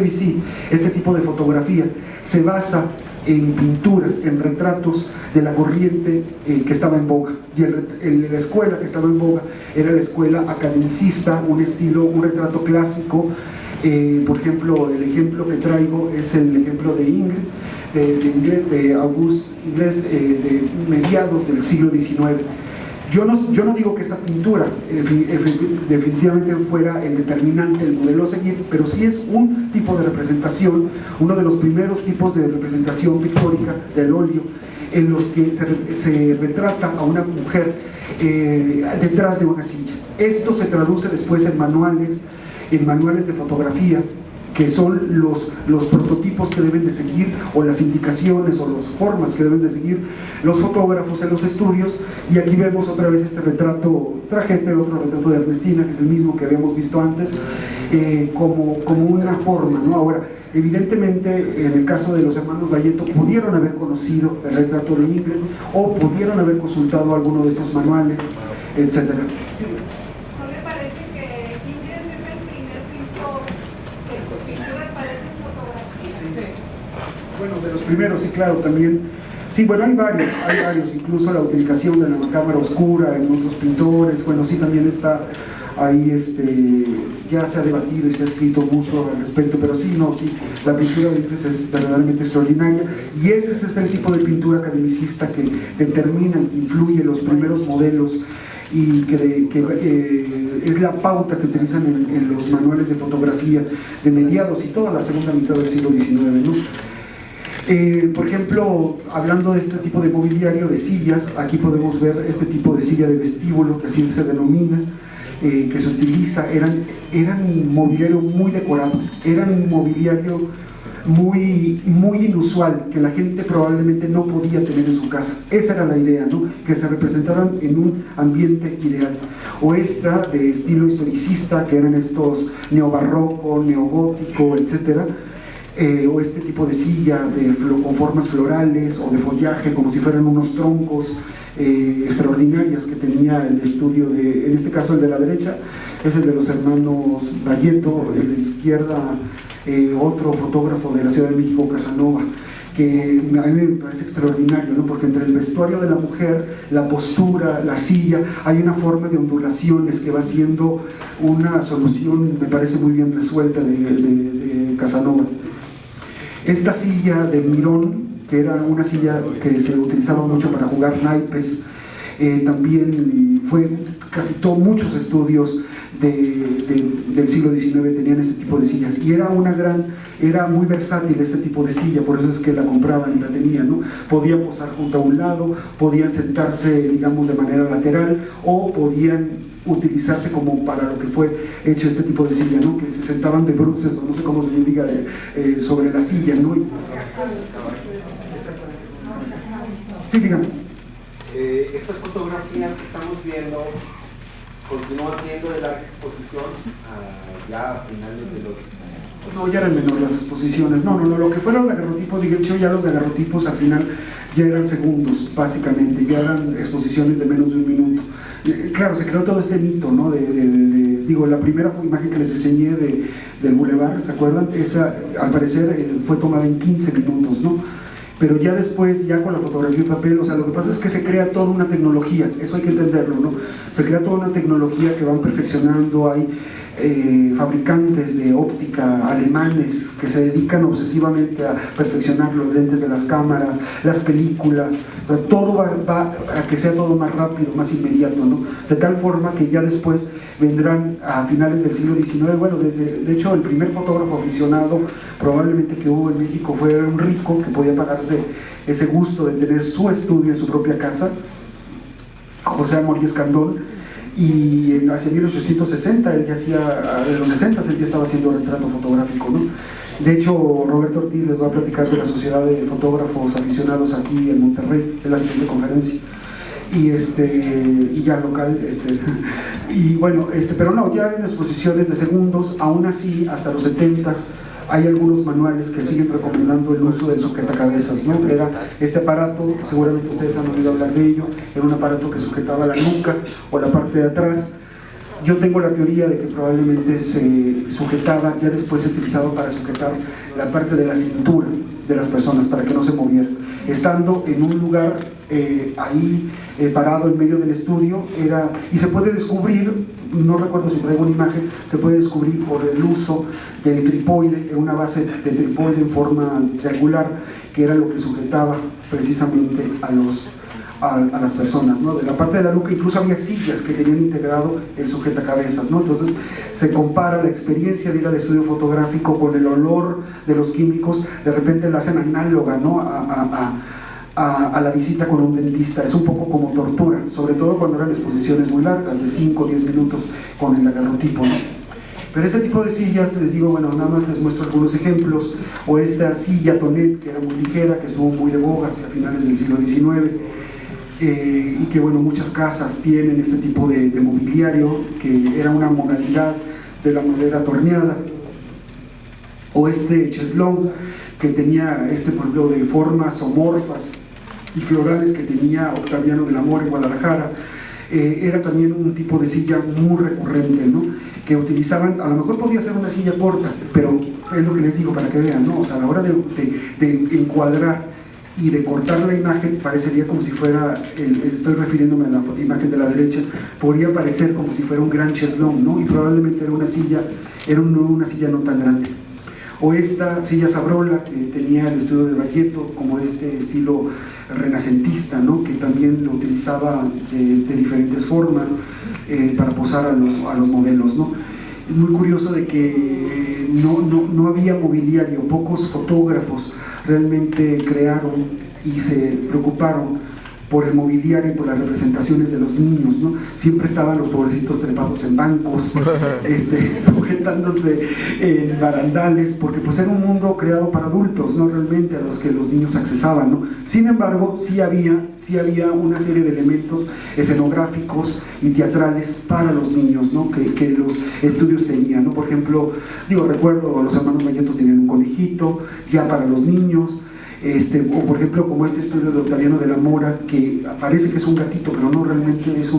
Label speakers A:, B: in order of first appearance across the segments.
A: Sí, este tipo de fotografía se basa en pinturas, en retratos de la corriente que estaba en boga. Y la escuela que estaba en boga era la escuela academicista, un estilo, un retrato clásico. Por ejemplo, el ejemplo que traigo es el ejemplo de Ingres, de Auguste Ingres, de mediados del siglo XIX. Yo no digo que esta pintura definitivamente fuera el determinante, el modelo a seguir, pero sí es un tipo de representación, uno de los primeros tipos de representación pictórica del óleo, en los que se retrata a una mujer detrás de una silla. Esto se traduce después en manuales de fotografía, que son los prototipos que deben de seguir, o las indicaciones o las formas que deben de seguir los fotógrafos en los estudios. Y aquí vemos otra vez este retrato, traje este otro retrato de Ernestina, que es el mismo que habíamos visto antes, como una forma, ¿no? Ahora, evidentemente, en el caso de los hermanos Galletto, pudieron haber conocido el retrato de Ingres, o pudieron haber consultado alguno de estos manuales, etcétera. Sí. Bueno, de los primeros, sí, claro, también. Sí, bueno, hay varios, incluso la utilización de la cámara oscura en otros pintores. Bueno, sí, también está ahí, ya se ha debatido y se ha escrito mucho al respecto, pero sí, la pintura de Ingres es verdaderamente extraordinaria, y ese es el tipo de pintura academicista que determina, que influye en los primeros modelos, y que es la pauta que utilizan en los manuales de fotografía de mediados y toda la segunda mitad del siglo XIX, ¿no? Por ejemplo, hablando de este tipo de mobiliario, de sillas, aquí podemos ver este tipo de silla de vestíbulo, que así se denomina, que se utiliza. Eran mobiliario muy decorado, eran mobiliario muy inusual, que la gente probablemente no podía tener en su casa. Esa era la idea, ¿no? Que se representaran en un ambiente ideal. O esta de estilo historicista, que eran estos neobarroco, neogótico, etcétera. O este tipo de silla con formas florales o de follaje, como si fueran unos troncos extraordinarias que tenía el estudio en este caso el de la derecha es el de los hermanos Galletto, el de la izquierda otro fotógrafo de la Ciudad de México, Casanova, que a mí me parece extraordinario, ¿no? Porque entre el vestuario de la mujer, la postura, la silla, hay una forma de ondulaciones que va siendo una solución, me parece muy bien resuelta, de Casanova. Esta silla de Mirón, que era una silla que se utilizaba mucho para jugar naipes, también fue muchos estudios del siglo XIX tenían este tipo de sillas, y era muy versátil este tipo de silla, por eso es que la compraban y la tenían, ¿no? Podían posar junto a un lado, podían sentarse, digamos, de manera lateral, o podían utilizarse como para lo que fue hecho este tipo de silla, ¿no? Que se sentaban de bruces, o no sé cómo se diga, sobre la silla, ¿no? Sí, dígame.
B: Estas fotografías que estamos viendo continúan siendo de larga exposición ya a finales de los...
A: No, ya eran menores las exposiciones, no, lo que fueron daguerrotipos, digamos, ya los daguerrotipos al final ya eran segundos, básicamente, ya eran exposiciones de menos de un minuto. Claro, se creó todo este mito, ¿no? Digo, la primera imagen que les enseñé del Boulevard, ¿se acuerdan? Esa, al parecer, fue tomada en 15 minutos, ¿no? Pero ya después, ya con la fotografía y papel, o sea, lo que pasa es que se crea toda una tecnología, eso hay que entenderlo, ¿no? Se crea toda una tecnología que van perfeccionando, hay fabricantes de óptica alemanes que se dedican obsesivamente a perfeccionar los lentes de las cámaras, las películas, o sea, todo va a que sea todo más rápido, más inmediato, ¿no? De tal forma que ya después vendrán a finales del siglo XIX, bueno, de hecho el primer fotógrafo aficionado probablemente que hubo en México fue un rico que podía pagarse ese gusto de tener su estudio en su propia casa, José Amor y Escandón. Y hacia 1860, él ya hacía, en los 60 él ya estaba haciendo retrato fotográfico, ¿no? De hecho, Roberto Ortiz les va a platicar de la Sociedad de Fotógrafos Aficionados aquí en Monterrey, de la siguiente conferencia, y ya local, y bueno, pero no, ya en exposiciones de segundos. Aún así, hasta los 70s, hay algunos manuales que siguen recomendando el uso del sujetacabezas, ¿no? Era este aparato, seguramente ustedes han oído hablar de ello, era un aparato que sujetaba la nuca o la parte de atrás, Yo tengo la teoría de que probablemente se sujetaba, ya después se utilizaba para sujetar la parte de la cintura de las personas para que no se movieran. Estando en un lugar ahí parado en medio del estudio, y se puede descubrir, no recuerdo si traigo una imagen, se puede descubrir por el uso del tripoide, una base de tripoide en forma triangular, que era lo que sujetaba precisamente a las personas, ¿no? De la parte de la nuca incluso había sillas que tenían integrado el sujetacabezas, ¿no? Entonces se compara la experiencia de ir al estudio fotográfico con el olor de los químicos, de repente la hacen análoga, ¿no? a la visita con un dentista. Es un poco como tortura, sobre todo cuando eran exposiciones muy largas, de 5 o 10 minutos con el daguerrotipo, ¿no? Pero este tipo de sillas, les digo, bueno, nada más les muestro algunos ejemplos, o esta silla Tonet, que era muy ligera, que estuvo muy de boga hacia finales del siglo XIX, y que bueno, muchas casas tienen este tipo de mobiliario, que era una modalidad de la madera torneada, o este cheslón, que tenía por ejemplo, de formas homorfas y florales que tenía Octaviano del Amor en Guadalajara. Era también un tipo de silla muy recurrente, ¿no? Que utilizaban, a lo mejor podía ser una silla corta, pero es lo que les digo para que vean, ¿no? O sea, a la hora de encuadrar y de cortar la imagen, parecería como si fuera, estoy refiriéndome a la imagen de la derecha, podría parecer como si fuera un gran cheslón, ¿no? Y probablemente era una silla no tan grande. O esta silla Sabrola, que tenía el estudio de Valleto, como este estilo renacentista, ¿no? Que también lo utilizaba de diferentes formas para posar a los modelos, ¿no? Es muy curioso de que no había mobiliario, pocos fotógrafos realmente crearon y se preocuparon por el mobiliario y por las representaciones de los niños, ¿no? Siempre estaban los pobrecitos trepados en bancos, sujetándose en barandales, porque pues era un mundo creado para adultos, ¿no? Realmente a los que los niños accesaban, ¿no? Sin embargo, sí había una serie de elementos escenográficos y teatrales para los niños, ¿no? Que los estudios tenían, ¿no? Por ejemplo, recuerdo los hermanos Valleto tenían un conejito ya para los niños. O por ejemplo como este estudio de Octaviano de la Mora, que parece que es un gatito, pero no, realmente es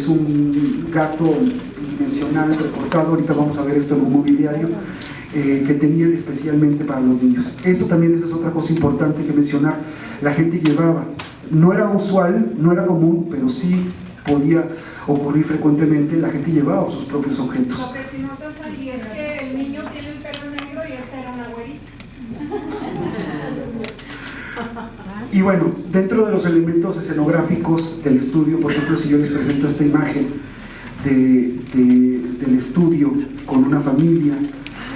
A: un gato dimensional recortado. Ahorita vamos a ver esto en un mobiliario que tenían especialmente para los niños. Esto también es otra cosa importante que mencionar. La gente llevaba, no era usual, no era común, pero sí podía ocurrir frecuentemente, la gente llevaba sus propios objetos.
C: Lo que sí notas ahí es que el niño tiene el pelo negro y esta era una güerita.
A: Y bueno, dentro de los elementos escenográficos del estudio, por ejemplo, si yo les presento esta imagen del estudio con una familia,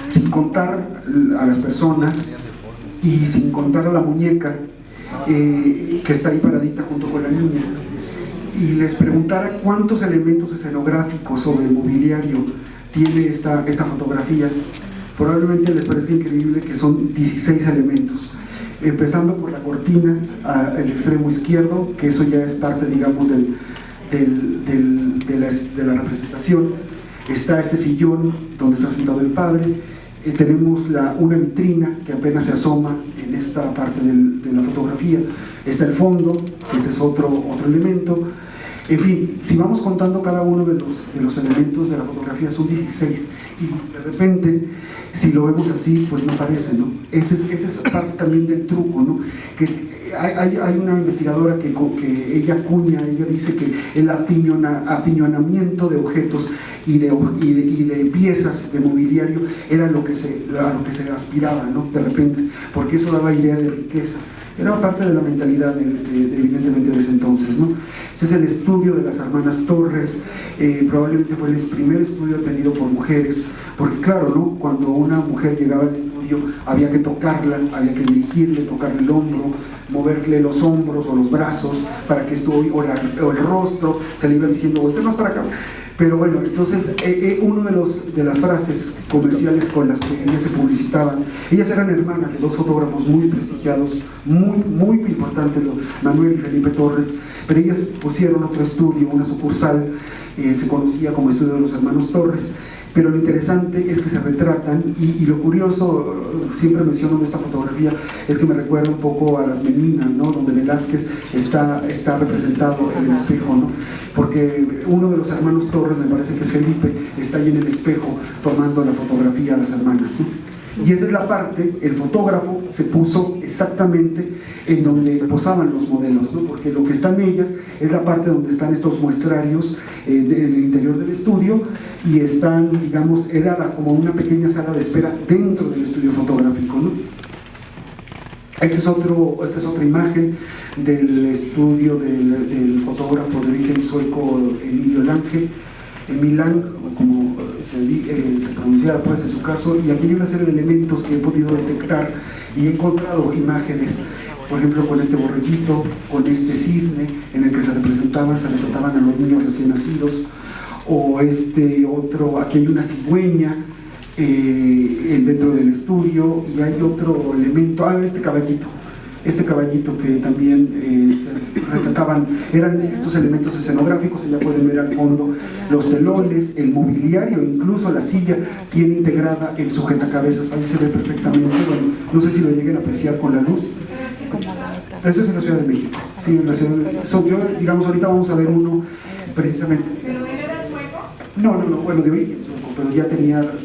A: sin contar a las personas y sin contar a la muñeca que está ahí paradita junto con la niña, y les preguntara cuántos elementos escenográficos o de mobiliario tiene esta fotografía, probablemente les parezca increíble que son 16 elementos. Empezando por la cortina al extremo izquierdo, que eso ya es parte, digamos, de la representación. Está este sillón donde está sentado el padre. Tenemos una vitrina que apenas se asoma en esta parte de la fotografía. Está el fondo, este es otro elemento. En fin, si vamos contando cada uno de los elementos de la fotografía, son 16, y de repente, si lo vemos así, pues no parece, ¿no? Ese es parte también del truco, ¿no? Que hay una investigadora que ella dice que el apiñonamiento de objetos y de piezas de mobiliario era a lo que se aspiraba, ¿no? De repente, porque eso daba idea de riqueza. Era parte de la mentalidad evidentemente de ese entonces, ¿no? Ese es el estudio de las hermanas Torres. Probablemente fue el primer estudio atendido por mujeres, porque claro, ¿no? Cuando una mujer llegaba al estudio había que tocarla, había que dirigirle, tocarle el hombro, moverle los hombros o los brazos para que esto, o el rostro, se le iba diciendo, voltea más para acá. Pero bueno, entonces una de las frases comerciales con las que ellas se publicitaban, ellas eran hermanas de dos fotógrafos muy prestigiados, muy importantes, Manuel y Felipe Torres, pero ellas pusieron otro estudio, una sucursal, se conocía como Estudio de los Hermanos Torres, pero lo interesante es que se retratan y lo curioso, siempre menciono de esta fotografía, es que me recuerda un poco a Las Meninas, ¿no? Donde Velázquez está representado en el espejo, ¿no? Porque uno de los hermanos Torres, me parece que es Felipe, está ahí en el espejo tomando la fotografía a las hermanas, ¿no? Y esa es la parte, el fotógrafo se puso exactamente en donde posaban los modelos, ¿no? Porque lo que está en ellas es la parte donde están estos muestrarios en el interior del estudio, y están, digamos, era como una pequeña sala de espera dentro del estudio fotográfico, ¿no? Esta es otra imagen del estudio del fotógrafo de origen sueco Emilio Lange, Milán, como se pronunciara pues en su caso, y aquí hay una serie de elementos que he podido detectar y he encontrado imágenes, por ejemplo con este borreguito, con este cisne en el que se retrataban a los niños recién nacidos, o este otro, aquí hay una cigüeña dentro del estudio, y hay otro elemento, este caballito que también se retrataban, eran estos elementos escenográficos. Ya pueden ver al fondo los telones, el mobiliario, incluso la silla tiene integrada el sujetacabezas, ahí se ve perfectamente. Bueno, no sé si lo lleguen a apreciar con la luz. Eso es en la Ciudad de México, sí, en la Ciudad de México. Yo, digamos, ahorita vamos a ver uno precisamente.
C: ¿Pero él era sueco?
A: No, bueno, de origen sueco, pero ya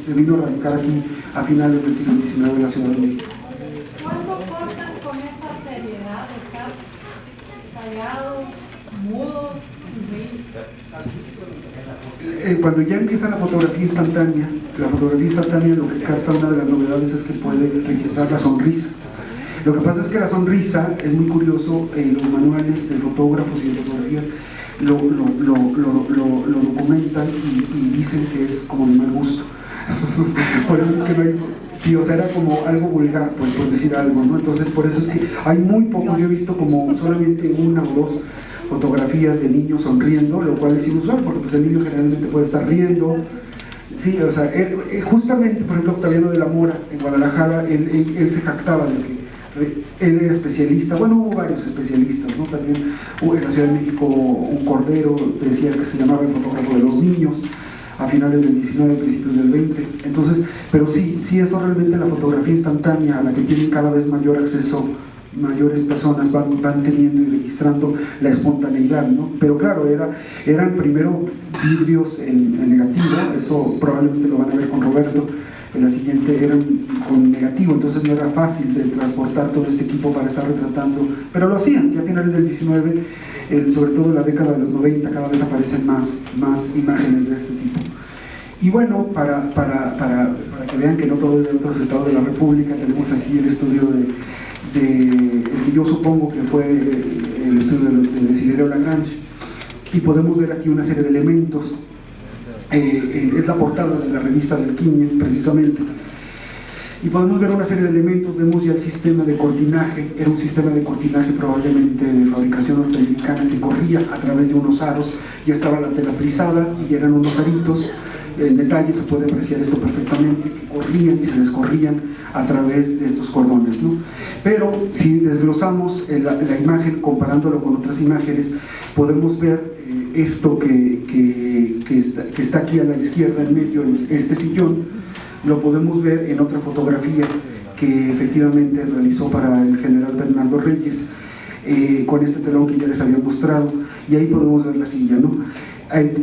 A: se vino a radicar aquí a finales del siglo XIX en la Ciudad de México.
D: ¿Cuándo cortan con esa seriedad de estar callados, mudos, sin
A: cuando ya empieza la fotografía instantánea lo que capta, una de las novedades es que puede registrar la sonrisa. Lo que pasa es que la sonrisa es muy curioso, los manuales de fotógrafos y de fotografías lo documentan y dicen que es como de mal gusto. Por eso es que no hay, sí, o sea, era como algo vulgar, pues, por decir algo, ¿no? Entonces, por eso es que hay muy pocos, yo he visto como solamente una o dos fotografías de niños sonriendo, lo cual es inusual, porque pues el niño generalmente puede estar riendo. Sí, o sea, justamente, por ejemplo, Octaviano de la Mora, en Guadalajara, él se jactaba de que él era especialista. Bueno, hubo varios especialistas, ¿no? También en la Ciudad de México un Cordero decía que se llamaba el fotógrafo de los niños, a finales del 19, principios del 20. Entonces, pero sí, eso realmente, la fotografía instantánea, a la que tienen cada vez mayor acceso, mayores personas van teniendo y registrando la espontaneidad, ¿no? Pero claro, eran primero vidrios en negativo, eso probablemente lo van a ver con Roberto, en la siguiente eran con negativo, entonces no era fácil de transportar todo este equipo para estar retratando, pero lo hacían. Ya a finales del 19, sobre todo en la década de los 90, cada vez aparecen más imágenes de este tipo. Y bueno, para que vean que no todo es de otros estados de la República, tenemos aquí el estudio el que yo supongo que fue el estudio de Desiderio Lagrange, y podemos ver aquí una serie de elementos. Es la portada de la revista del Alquimia, precisamente, y podemos ver una serie de elementos. Vemos ya el sistema de cortinaje, era un sistema de cortinaje probablemente de fabricación norteamericana, que corría a través de unos aros. Ya estaba la tela frisada y eran unos aritos. En detalle se puede apreciar esto perfectamente, que corrían y se descorrían a través de estos cordones, ¿no? Pero si desglosamos la imagen, comparándolo con otras imágenes, podemos ver esto que está aquí a la izquierda, en medio, en este sillón. Lo podemos ver en otra fotografía que efectivamente realizó para el general Bernardo Reyes, con este telón que ya les había mostrado, y ahí podemos ver la silla, ¿no?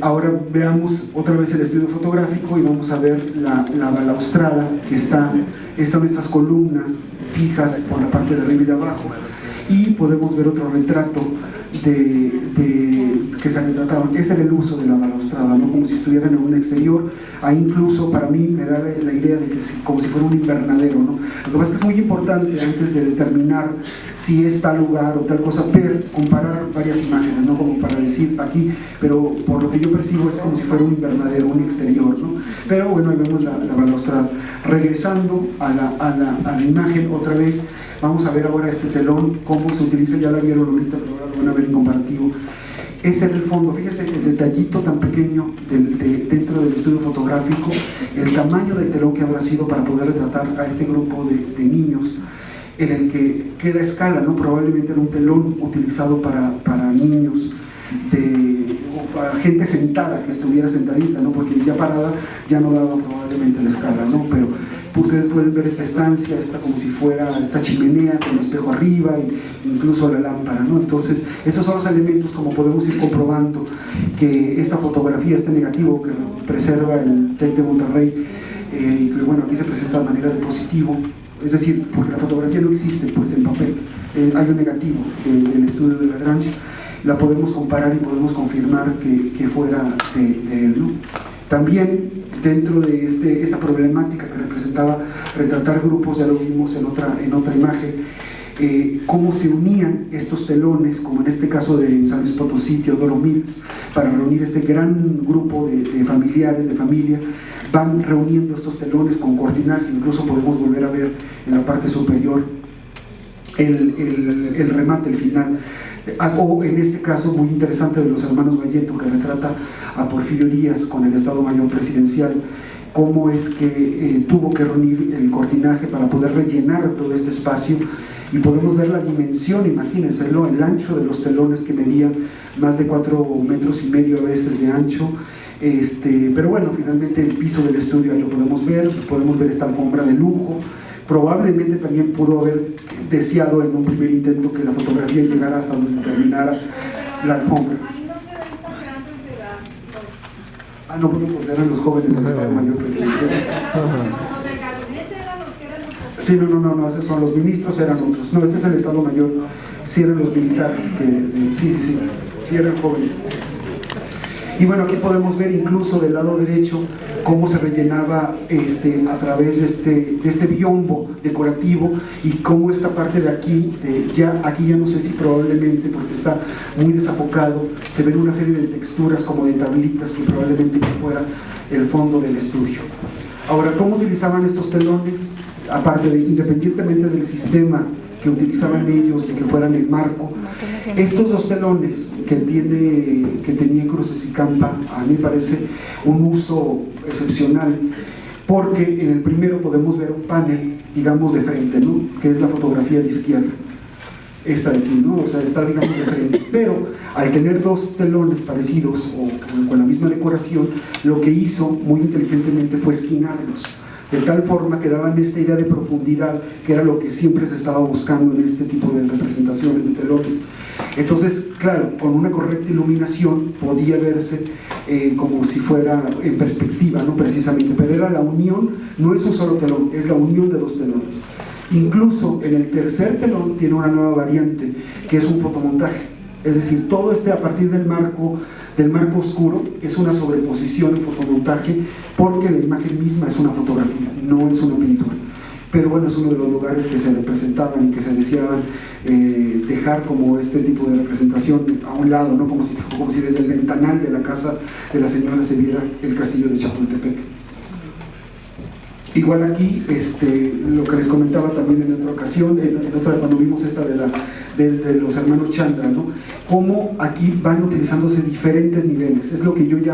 A: Ahora veamos otra vez el estudio fotográfico y vamos a ver la balaustrada que están estas columnas fijas por la parte de arriba y de abajo, y podemos ver otro retrato que se retrataban. Este era el uso de la balaustrada, ¿no? Como si estuvieran en un exterior. Ahí incluso para mí me da la idea de que como si fuera un invernadero, ¿no? Lo que pasa es que es muy importante, antes de determinar si es tal lugar o tal cosa, comparar varias imágenes, ¿no? Como para decir aquí, pero por lo que yo percibo es como si fuera un invernadero, un exterior, ¿no? Pero bueno, ahí vemos la balaustrada. Regresando a la imagen otra vez, vamos a ver ahora este telón, cómo se utiliza. Ya la vieron ahorita, pero ahora lo van a ver en comparativo. Ese era el fondo. Fíjese el detallito tan pequeño dentro del estudio fotográfico, el tamaño del telón que habrá sido para poder retratar a este grupo de niños, en el que queda escala, ¿no? Probablemente era un telón utilizado para niños de o gente sentada, que estuviera sentadita, ¿no? Porque ya parada ya no daba probablemente la escala, ¿no? Pero ustedes pueden ver esta estancia, esta como si fuera esta chimenea con espejo arriba, e incluso la lámpara, ¿no? Entonces, esos son los elementos como podemos ir comprobando que esta fotografía, este negativo que preserva el TEC de Monterrey, y que bueno, aquí se presenta de manera de positivo, es decir, porque la fotografía no existe pues en papel, hay un negativo del estudio de Lagrange, la podemos comparar y podemos confirmar que fuera de él, ¿no? También dentro de esta problemática que representaba retratar grupos, ya lo vimos en otra imagen, cómo se unían estos telones, como en este caso de San Luis Potosí, Teodoro Mills, para reunir este gran grupo de familiares, de familia, van reuniendo estos telones con cortinaje, incluso podemos volver a ver en la parte superior el remate, el final, o en este caso muy interesante de los hermanos Valleto, que retrata a Porfirio Díaz con el Estado Mayor Presidencial, cómo es que tuvo que reunir el cortinaje para poder rellenar todo este espacio, y podemos ver la dimensión, imagínense, ¿no? El ancho de los telones, que medían más de 4,5 metros a veces de ancho. Pero bueno, finalmente el piso del estudio ahí lo podemos ver esta alfombra de lujo. Probablemente también pudo haber deseado en un primer intento que la fotografía llegara hasta donde terminara la alfombra.
C: Ahí no se ven porque antes de
A: Ah, no, porque pues eran los jóvenes del Estado Mayor Presidencial.
C: los del gabinete eran los que eran los
A: Sí, no, esos son los ministros, eran otros. No, este es el Estado Mayor, sí eran los militares, sí eran jóvenes. Y bueno, aquí podemos ver incluso del lado derecho cómo se rellenaba a través de este biombo decorativo, y cómo esta parte de aquí, aquí ya no sé si probablemente, porque está muy desafocado, se ven una serie de texturas como de tablitas que probablemente fuera el fondo del estudio. Ahora, ¿cómo utilizaban estos telones? Aparte independientemente del sistema que utilizaban ellos, de que fueran el marco, estos dos telones que tenía Cruces y Campa, a mí me parece un uso excepcional, porque en el primero podemos ver un panel, digamos, de frente, ¿no? Que es la fotografía de izquierda, esta de aquí, ¿no? O sea, está, digamos, de frente, pero al tener dos telones parecidos o con la misma decoración, lo que hizo muy inteligentemente fue esquinarlos, de tal forma que daban esta idea de profundidad, que era lo que siempre se estaba buscando en este tipo de representaciones de telones. Entonces, claro, con una correcta iluminación podía verse como si fuera en perspectiva, ¿no? Precisamente, pero era la unión, no es un solo telón, es la unión de dos telones. Incluso en el tercer telón tiene una nueva variante, que es un fotomontaje, es decir, todo a partir del marco oscuro, es una sobreposición en fotomontaje, porque la imagen misma es una fotografía, no es una pintura. Pero bueno, es uno de los lugares que se representaban y que se deseaban dejar como este tipo de representación a un lado, ¿no? Como si desde el ventanal de la casa de la señora se viera el castillo de Chapultepec. Igual aquí, lo que les comentaba también en otra ocasión, cuando vimos esta de los hermanos Chandra, ¿no? Cómo aquí van utilizándose diferentes niveles, es lo que yo llamo